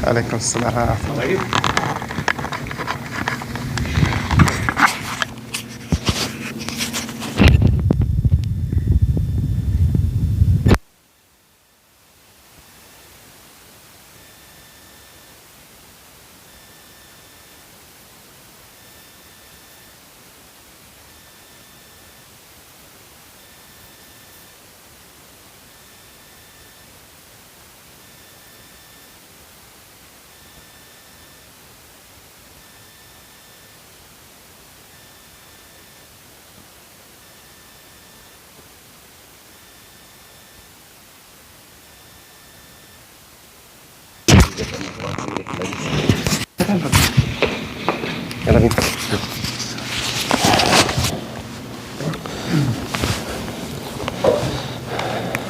عليكم السلام ورحمة الله. يلا بينا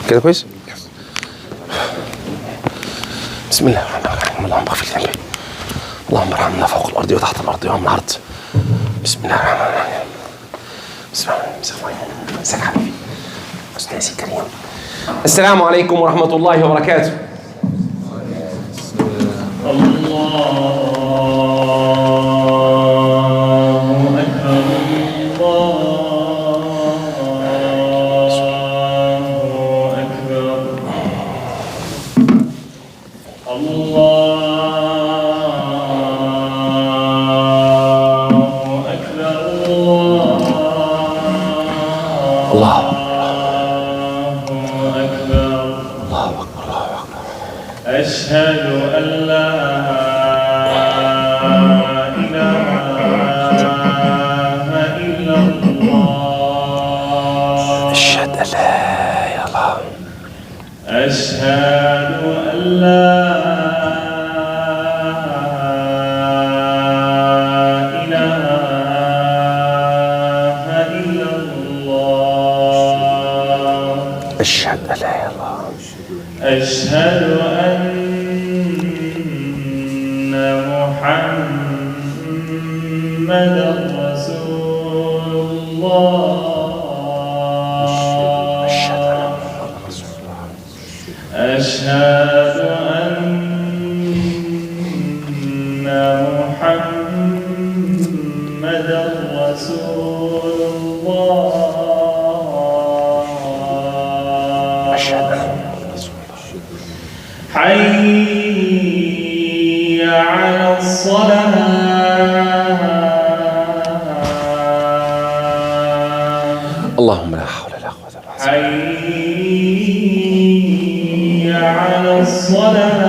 كده كويس. بسم الله الرحمن الرحيم. اللهم اغفر لي ذنبي، اللهم ارحمنا فوق الارض وتحت الارض ويوم العرض. بسم الله الرحمن الرحيم. بسم الله مساك حبيبي استاذي كريم. السلام عليكم ورحمة الله وبركاته. أشهد أن لا إله إلا الله. أشهد أن لا يا الله. أشهد أن لا إله إلا الله. أشهد أن لا يا الله. أشهد أن محمدا رسول الله. أشهد أن محمدا رسول الله. أشهد أن حي على الصلاة. اللهم لا حول ولا قوة إلا بالله. حي على الصلاة.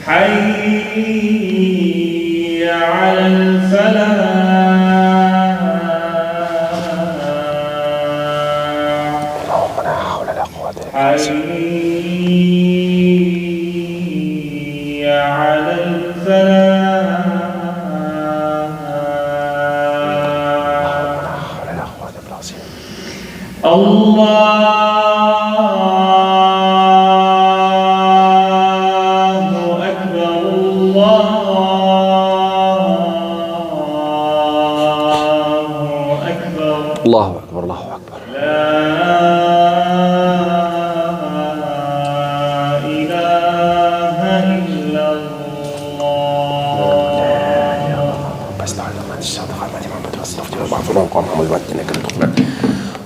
حي على الفلاح. اللهم لا حول ولا قوة إلا بالله. حي على الفلاح. الله أكبر. الله أكبر. الله أكبر. الله أكبر. لا إله إلا الله. بس تعالى ما تشهد خدمة محمد واستغفر الله بعض الله قام محمد وأتنا كل تقبل.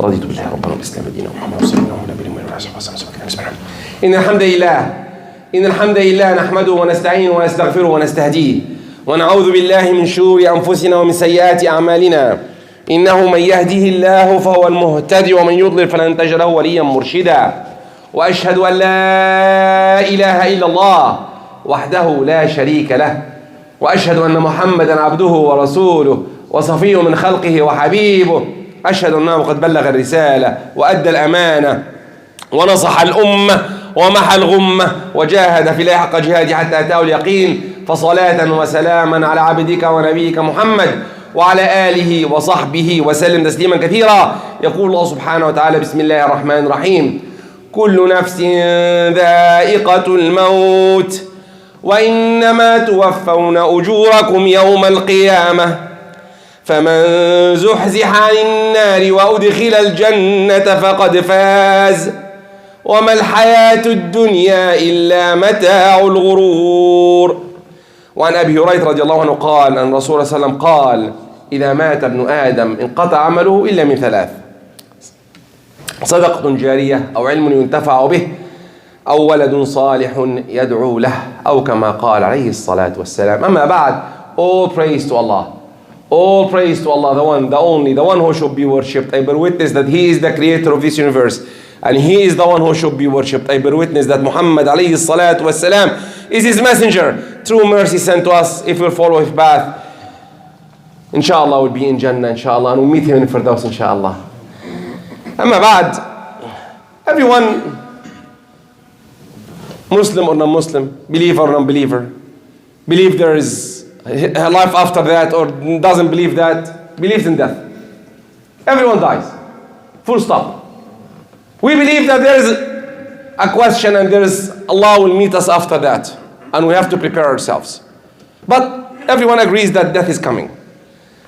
رضيت بالله ربنا والإسلام دينا ومحمد صلى الله عليه وسلم. إن الحمد لله نحمده ونستعينه ونستغفره ونستهديه ونعوذ بالله من شرور أنفسنا ومن سيئات أعمالنا. إنه من يهده الله فهو المهتدي ومن يضلل فلن تجد له وليا مرشدا. وأشهد أن لا إله إلا الله وحده لا شريك له، وأشهد أن محمدا عبده ورسوله وصفيه من خلقه وحبيبه. أشهد أنه قد بلغ الرسالة وأدى الأمانة ونصح الأمة ومحى الغمة وجاهد في الله حق جهاده حتى أتاه اليقين. فصلاة وسلاما على عبدك ونبيك محمد وعلى آله وصحبه وسلم تسليما كثيرا. يقول الله سبحانه وتعالى: بسم الله الرحمن الرحيم: كل نفس ذائقة الموت وإنما توفون أجوركم يوم القيامة فمن زحزح عن النار وأدخل الجنة فقد فاز وما الحياة الدنيا إلا متاع الغرور. وعن أبي هريرة رضي الله عنه قال أن الرسول صلى الله عليه وسلم قال إذا مات ابن آدم انقطع عمله إلا من ثلاث: صدقة جارية أو علم ينتفع به أو ولد صالح يدعو له أو كما قال عليه الصلاة والسلام. أما بعد, all praise to Allah. All praise to Allah, the one, the only, the one who should be worshipped. I bear witness that He is the creator of this universe and He is the one who should be worshipped. I bear witness that Muhammad alayhi salatu wasalam is His messenger, true mercy sent to us. If we'll follow His path, inshallah we'll be in Jannah, inshallah, and we'll meet Him in Firdaus, inshallah. Amma ba'd, everyone, Muslim or non-Muslim, believer or non-believer, believe there is a life after that or doesn't believe that, believes in death. Everyone dies. Full stop. We believe that there is a question and there is Allah will meet us after that and we have to prepare ourselves. But everyone agrees that death is coming.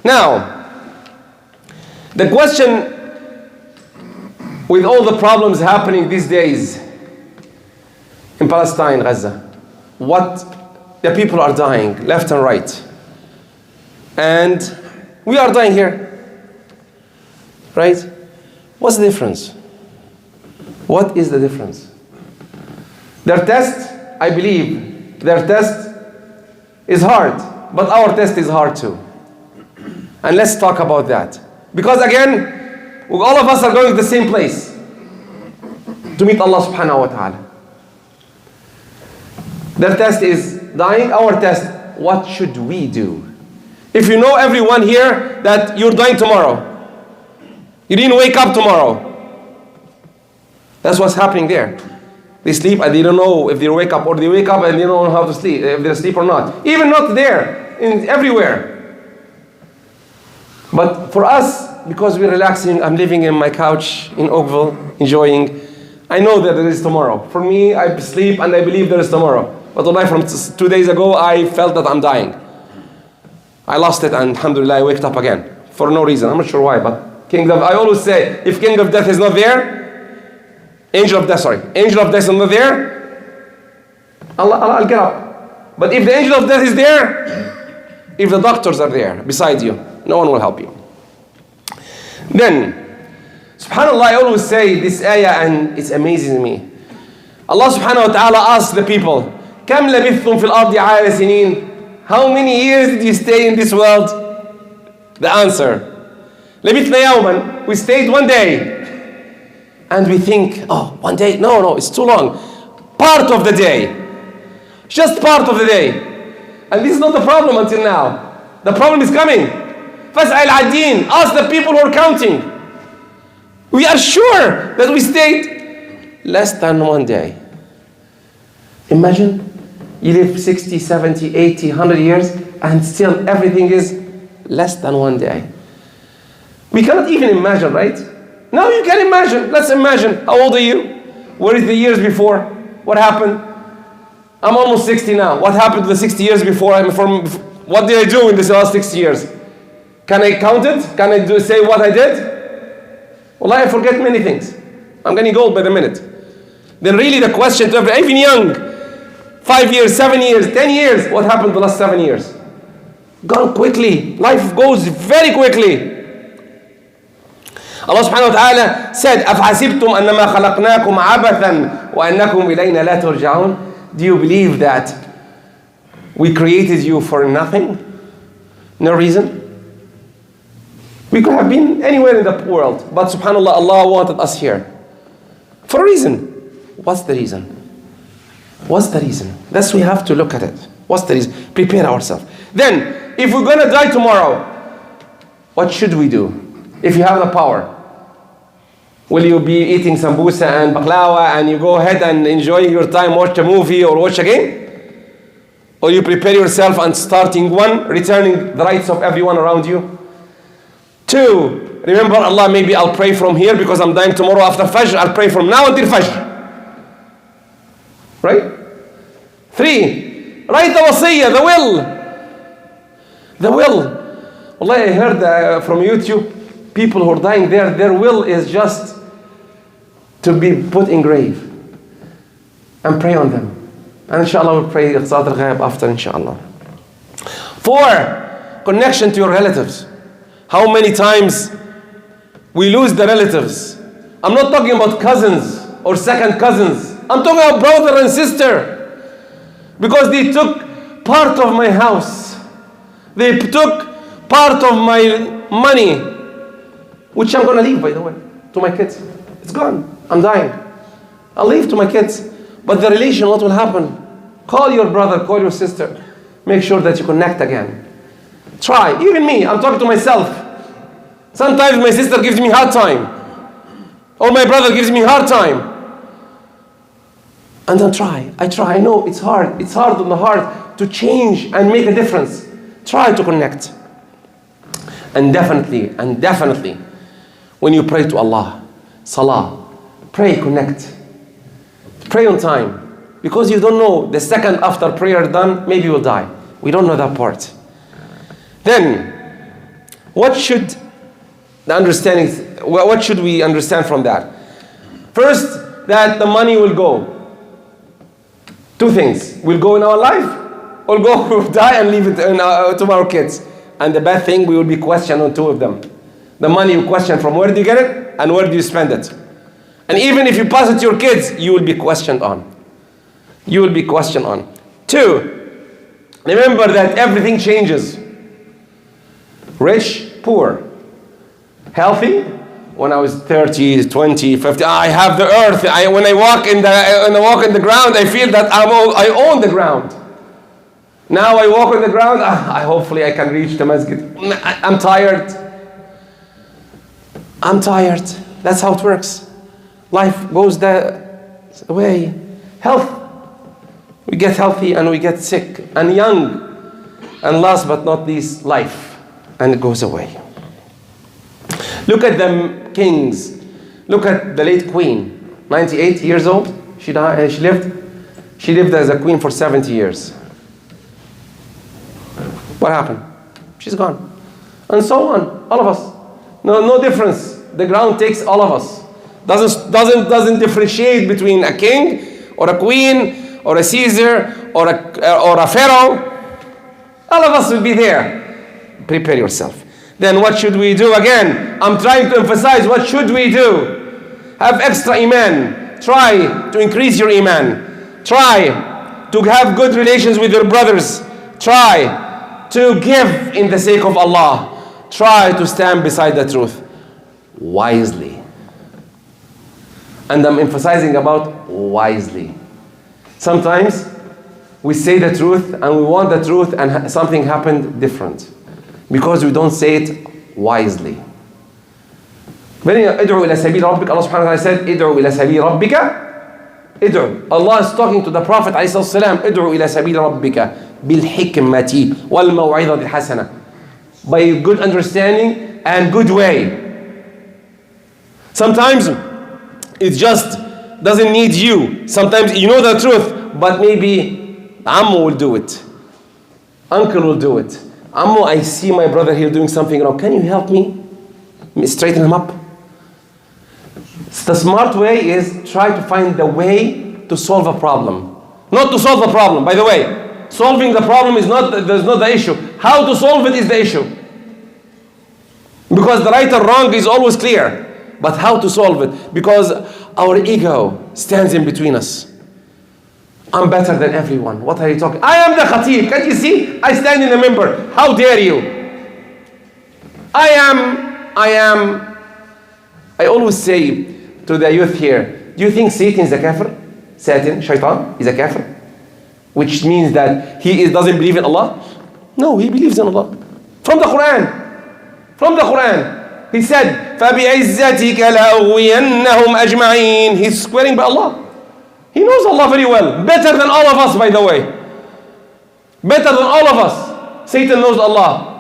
Now, the question with all the problems happening these days in Palestine, Gaza, what the people are dying left and right. And we are dying here. Right? What's the difference? What is the difference? Their test, I believe, their test is hard, but our test is hard too. And let's talk about that. Because again, all of us are going to the same place to meet Allah subhanahu wa ta'ala. Their test is dying, our test, what should we do? If you know everyone here that you're dying tomorrow, you didn't wake up tomorrow. That's what's happening there. They sleep and they don't know if they wake up, or they wake up and they don't know how to sleep, if they're asleep or not. Even not there, everywhere. But for us, because we're relaxing, I'm living in my couch in Oakville, enjoying, I know that there is tomorrow. For me, I sleep and I believe there is tomorrow. But from 2 days ago, I felt that I'm dying. I lost it and alhamdulillah, I waked up again. For no reason, I'm not sure why, but I always say, if King of Death is not there, Angel of Death is not there, I'll get up. But if the Angel of Death is there, if the doctors are there beside you, no one will help you. Then, subhanAllah, I always say this ayah and it's amazing to me. Allah subhanahu wa ta'ala asks the people, كم لبثتم في الأرض عدد سنين? How many years did you stay in this world? The answer, لبثنا يوما. We stayed one day. And we think, oh, 1 day? No, it's too long. Part of the day. Just part of the day. And this is not the problem until now. The problem is coming. فاسأل العادين. Ask the people who are counting. We are sure that we stayed less than 1 day. Imagine you live 60, 70, 80, 100 years and still everything is less than 1 day. We cannot even imagine, right? Now you can imagine. Let's imagine. How old are you? Where is the years before? What happened? I'm almost 60 now. What happened to the 60 years before? What did I do in this last 60 years? Can I count it? Can I say what I did? Well, I forget many things. I'm getting old by the minute. Then really the question to everyone, even young, 5 years, 7 years, 10 years, what happened the last 7 years? Gone quickly. Life goes very quickly. Allah subhanahu wa ta'ala said, أَفْحَسِبْتُمْ أَنَّمَا خَلَقْنَاكُمْ عَبَثًا وَأَنَّكُمْ إِلَيْنَا لَا تُرْجَعُونَ. Do you believe that we created you for nothing? No reason? We could have been anywhere in the world, but subhanAllah, Allah wanted us here. For a reason. What's the reason? What's the reason? That's we have to look at it. What's the reason? Prepare ourselves. Then, if we're going to die tomorrow, what should we do? If you have the power, will you be eating sambusa and baklawa and you go ahead and enjoy your time, watch a movie or watch a game? Or you prepare yourself and starting one, returning the rights of everyone around you? 2, remember Allah, maybe I'll pray from here because I'm dying tomorrow after Fajr. I'll pray from now until Fajr. Right? 3, write the wasiyah, the will. The will. Wallahi, I heard from YouTube, people who are dying there, their will is just to be put in grave. And pray on them. And inshallah we'll pray Salat al-Ghaib after, inshallah. 4, connection to your relatives. How many times we lose the relatives? I'm not talking about cousins or second cousins. I'm talking about brother and sister. Because they took part of my house. They took part of my money, which I'm going to leave, by the way, to my kids. It's gone. I'm dying. I'll leave to my kids. But the relation, what will happen? Call your brother, call your sister. Make sure that you connect again. Try. Even me, I'm talking to myself. Sometimes my sister gives me hard time. Or my brother gives me hard time. And I try. I know it's hard. It's hard on the heart to change and make a difference. Try to connect. And definitely, when you pray to Allah, salah, pray, connect. Pray on time. Because you don't know, the second after prayer done, maybe you'll die. We don't know that part. Then, what should we understand from that? First, that the money will go. 2 things. Will go in our life, or we'll die and leave it to our kids. And the bad thing, we will be questioned on 2 of them. The money you question from where do you get it, and where do you spend it. And even if you pass it to your kids, you will be questioned on. You will be questioned on. 2, remember that everything changes. Rich, poor. Healthy, when I was 30, 20, 50, I have the earth. When I walk in the ground, I feel that I own the ground. Now I walk on the ground, hopefully I can reach the masjid. I'm tired. That's how it works. Life goes that way. Health. We get healthy and we get sick and young. And last but not least, life. And it goes away. Look at the kings. Look at the late queen. 98 years old. She lived as a queen for 70 years. What happened? She's gone. And so on. All of us. No difference. The ground takes all of us. Doesn't differentiate between a king or a queen or a Caesar or a Pharaoh. All of us will be there. Prepare yourself. Then what should we do? Again, I'm trying to emphasize, what should we do? Have extra iman. Try to increase your iman. Try to have good relations with your brothers. Try to give in the sake of Allah. Try to stand beside the truth wisely. And I'm emphasizing about wisely. Sometimes we say the truth and we want the truth and something happened different because we don't say it wisely. ادعو إلى سبيل ربك. Allah subhanahu wa ta'ala said, ادعو إلى سبيل ربك. ادعو. Allah is talking to the Prophet عليه الصلاة والسلام. ادعو إلى سبيل ربك بالحكمة والموعظة الحسنة. By good understanding and good way. Sometimes it just doesn't need you. Sometimes you know the truth, but maybe Ammu will do it. Uncle will do it. Ammu, I see my brother here doing something wrong. Can you help me? Straighten him up. The smart way is try to find the way to solve a problem. Not to solve a problem, by the way. Solving the problem is not the issue. How to solve it is the issue. Because the right or wrong is always clear. But how to solve it? Because our ego stands in between us. I'm better than everyone. What are you talking? I am the khatib. Can't you see? I stand in the member. How dare you? I always say to the youth here, do you think Satan is a kafir? Satan, shaitan, is a kafir? Which means that he doesn't believe in Allah? No, he believes in Allah. From the Quran. He said, فَبِعِزَّتِكَ لَأُغْوِيَنَّهُمْ أَجْمَعِينَ. He's swearing by Allah. He knows Allah very well. Better than all of us, by the way. Better than all of us. Satan knows Allah.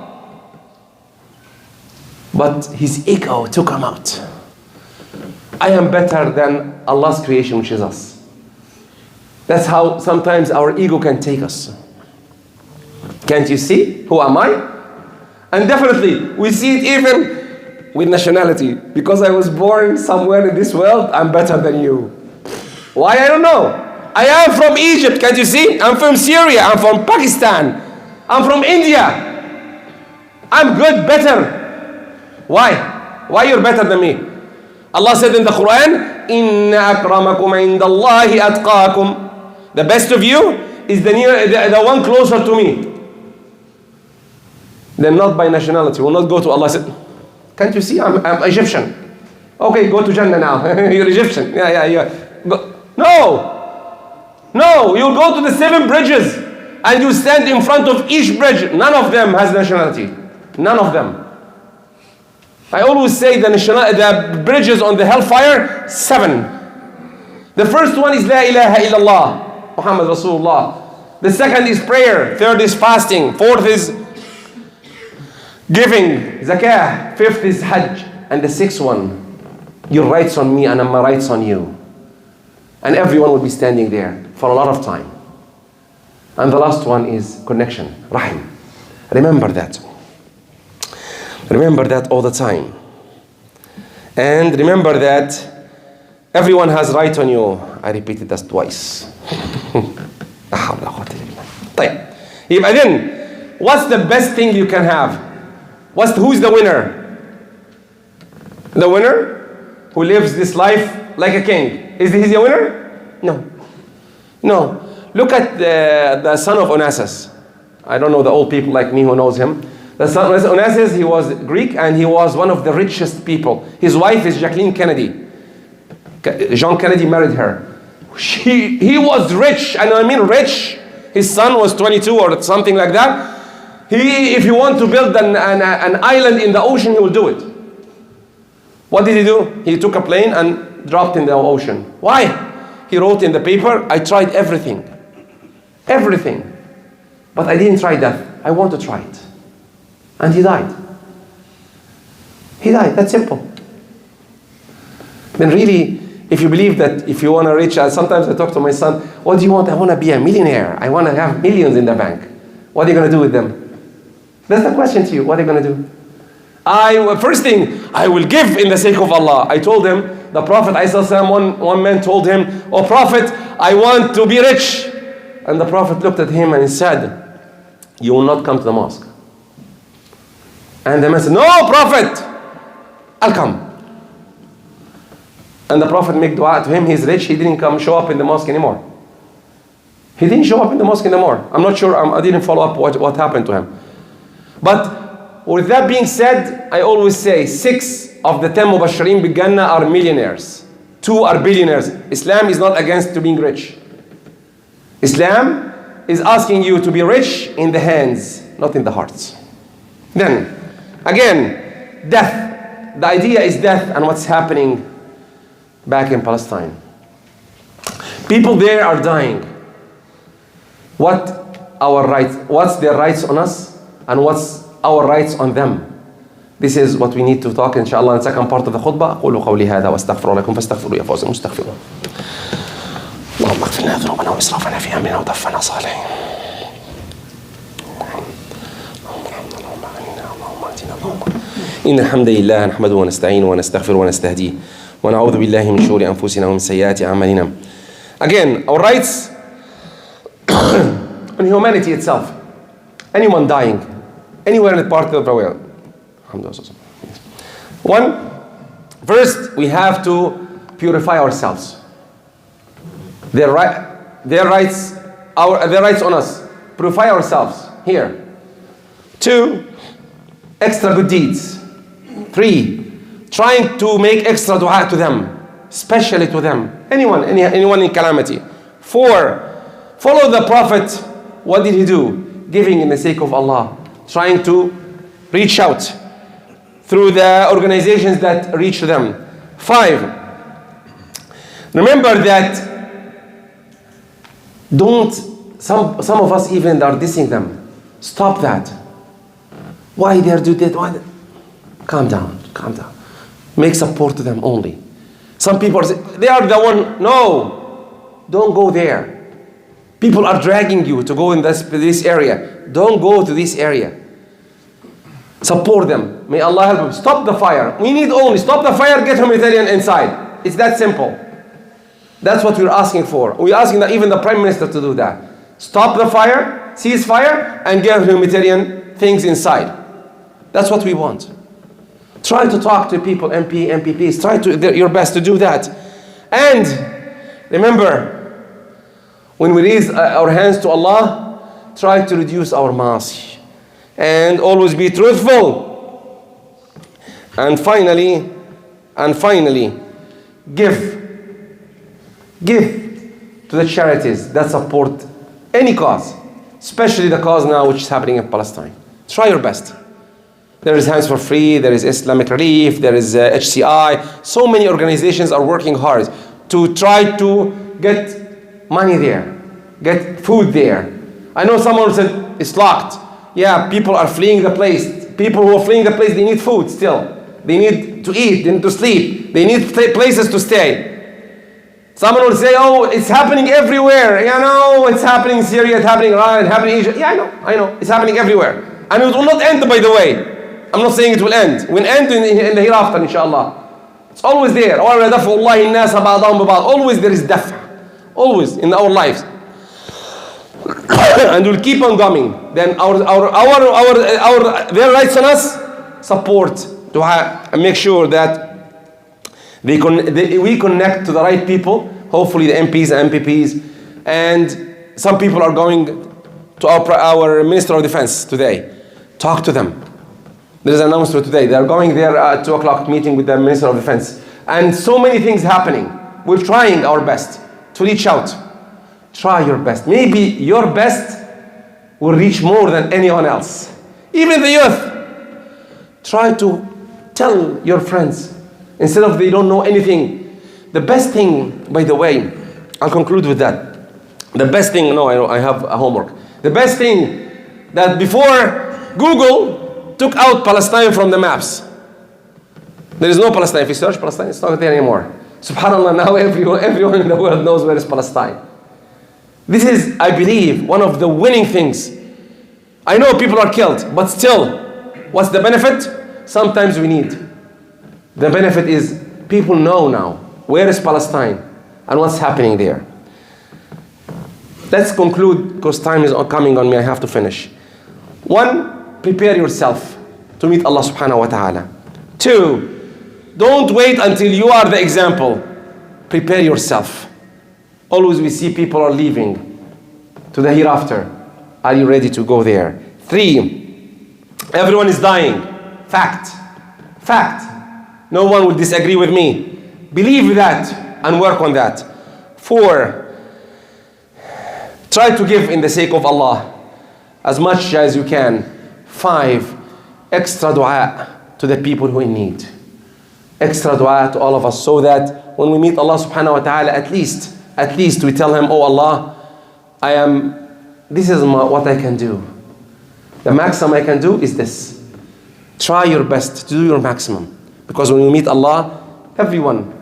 But his ego took him out. I am better than Allah's creation, which is us. That's how sometimes our ego can take us. Can't you see? Who am I? And definitely, we see it even with nationality. Because I was born somewhere in this world, I'm better than you. Why? I don't know. I am from Egypt, can't you see? I'm from Syria, I'm from Pakistan, I'm from India. I'm good, better. Why? Why you're better than me? Allah said in the Quran, إِنَّ أَكْرَمَكُمْ عِنْدَ اللَّهِ أَتْقَاكُمْ. The best of you is the one closer to me. Then not by nationality. Will not go to Allah. Said, can't you see? I'm Egyptian. Okay, go to Jannah now. You're Egyptian. Yeah. Go. No, you go to the 7 bridges and you stand in front of each bridge. None of them has nationality. None of them. I always say the bridges on the hellfire, 7. The first one is La ilaha illallah, Muhammad Rasulullah. The second is prayer. Third is fasting. Fourth is giving, zakah. Fifth is hajj. And the sixth one, your rights on me and my rights on you. And everyone will be standing there for a lot of time. And the last one is connection, rahim. Remember that. Remember that all the time. And remember that everyone has right on you. I repeated that twice. طيب. يبقى then, what's the best thing you can have? Who's the winner? The winner who lives this life like a king. Is he a winner? No. Look at the son of Onassis. I don't know the old people like me who knows him. The son of Onassis, he was Greek and he was one of the richest people. His wife is Jacqueline Kennedy. John Kennedy married her. He was rich, and I mean rich. His son was 22 or something like that. If you want to build an island in the ocean, he will do it. What did he do? He took a plane and dropped in the ocean. Why? He wrote in the paper, I tried everything. Everything. But I didn't try death. I want to try it. And he died. He died. That's simple. Then really, if you believe that if you want to reach, sometimes I talk to my son, what do you want? I want to be a millionaire. I want to have millions in the bank. What are you going to do with them? That's the question to you. What are you going to do? First thing, I will give in the sake of Allah. I told him, the Prophet, one man told him, oh Prophet, I want to be rich. And the Prophet looked at him and he said, you will not come to the mosque. And the man said, no Prophet, I'll come. And the Prophet made dua to him. He's rich. He didn't show up in the mosque anymore. He didn't show up in the mosque anymore. I'm not sure. I didn't follow up what happened to him. But with that being said, I always say 6 of the 10 Mubashirin bil Jannah are millionaires. 2 are billionaires. Islam is not against to being rich. Islam is asking you to be rich in the hands, not in the hearts. Then, again, death. The idea is death and what's happening back in Palestine. People there are dying. What's their rights on us and what's our rights on them? This is what we need to talk inshallah in the second part of the khutbah. قولوا قولي هذا واستغفر لكم فاستغفروا يا فوز المستغفرون. اللهم اغفر لنا ذنوبنا واسرافنا في امرنا وتوفنا صالحين. إن الحمد لله نحمده ونستعينه ونستغفره ونستهديه ونعوذ بالله من شرور أنفسنا ومن سيئات أعمالنا. Again, our rights on humanity itself. Anyone dying, anywhere in the part of the world. First, we have to purify ourselves. Their rights on us. Purify ourselves here. 2, extra good deeds. 3, trying to make extra dua to them, especially to them. Anyone in calamity. 4, follow the Prophet. What did he do? Giving in the sake of Allah. Trying to reach out through the organizations that reach them. 5, remember that some of us even are dissing them. Stop that. Why they are doing that? Calm down. Make support to them only. Some people say, they are the one. No, don't go there. People are dragging you to go in this area. Don't go to this area. Support them. May Allah help them. Stop the fire. We need only stop the fire, get humanitarian inside. It's that simple. That's what we're asking for. We're asking that even the Prime Minister to do that. Stop the fire, cease fire, and get humanitarian things inside. That's what we want. Try to talk to people, MPPs. Try your best to do that. And remember, when we raise our hands to Allah, try to reduce our maasi. And always be truthful. And finally, give to the charities that support any cause, especially the cause now which is happening in Palestine. Try your best. There is Hands for Free, there is Islamic Relief, there is HCI. So many organizations are working hard to try to get money there, get food there. I know someone said it's locked. Yeah, people are fleeing the place. People who are fleeing the place, they need food still. They need to eat, they need to sleep. They need places to stay. Someone will say, oh, it's happening everywhere. You know, it's happening in Syria, it's happening in Iran, it's happening in Egypt. Yeah, I know. It's happening everywhere. And it will not end, by the way. I'm not saying it will end. It will end in the hereafter, inshallah. It's always there. Always there is daf'a. Always in our lives. And we'll keep on coming. Then their rights on us, support, to make sure that we connect to the right people, hopefully the MPs and MPPs, and some people are going to our Minister of Defense today. Talk to them. There is an announcement today. They are going there at 2 o'clock meeting with the Minister of Defense. And so many things happening. We're trying our best to reach out. Try your best. Maybe your best will reach more than anyone else. Even the youth. Try to tell your friends instead of they don't know anything. The best thing, by the way, I'll conclude with that. The best thing, I have a homework. The best thing that before Google took out Palestine from the maps. There is no Palestine. If you search Palestine, it's not there anymore. SubhanAllah, now everyone in the world knows where is Palestine. This is, I believe, one of the winning things. I know people are killed, but still, what's the benefit? Sometimes we need. The benefit is people know now where is Palestine and what's happening there. Let's conclude because time is coming on me. I have to finish. 1, prepare yourself to meet Allah subhanahu wa ta'ala. 2, don't wait until you are the example. Prepare yourself. Always we see people are leaving to the hereafter. Are you ready to go there? 3, everyone is dying. Fact. No one will disagree with me. Believe that and work on that. 4, try to give in the sake of Allah as much as you can. 5, extra dua to the people who in need. Extra dua to all of us so that when we meet Allah subhanahu wa ta'ala, at least we tell him, oh Allah, this is what I can do. The maximum I can do is this. Try your best to do your maximum. Because when we meet Allah, everyone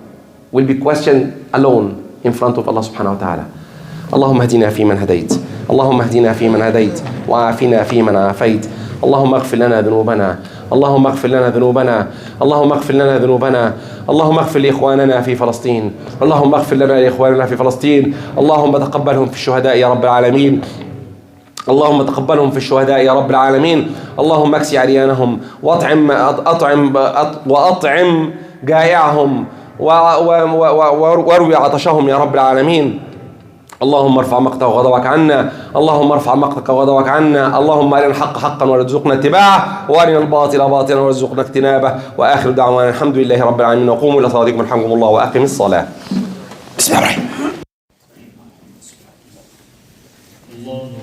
will be questioned alone in front of Allah subhanahu wa ta'ala. اللهم اهدنا فيمن هديت اللهم اهدنا فيمن هديت وعافنا فيمن عافيت اللهم اغفر لنا ذنوبنا اللهم اغفر لنا ذنوبنا اللهم اغفر لنا ذنوبنا اللهم اغفر لإخواننا في فلسطين اللهم اغفر لنا لإخواننا في فلسطين اللهم تقبلهم في الشهداء يا رب العالمين اللهم تقبلهم في الشهداء يا رب العالمين اللهم اكسي عريانهم وأطعم جائعهم واروي عطشهم يا رب العالمين اللهم ارفع مقتك وغضبك عنا اللهم ارفع مقتك وغضبك عنا اللهم ارنا الحق حقا وارزقنا اتباعه وارنا الباطل باطلا وارزقنا اجتنابه واخر دعوانا الحمد لله رب العالمين وقوموا الى صلاتكم يرحمكم الله واقم الصلاه. بسم الله الرحمن الرحيم.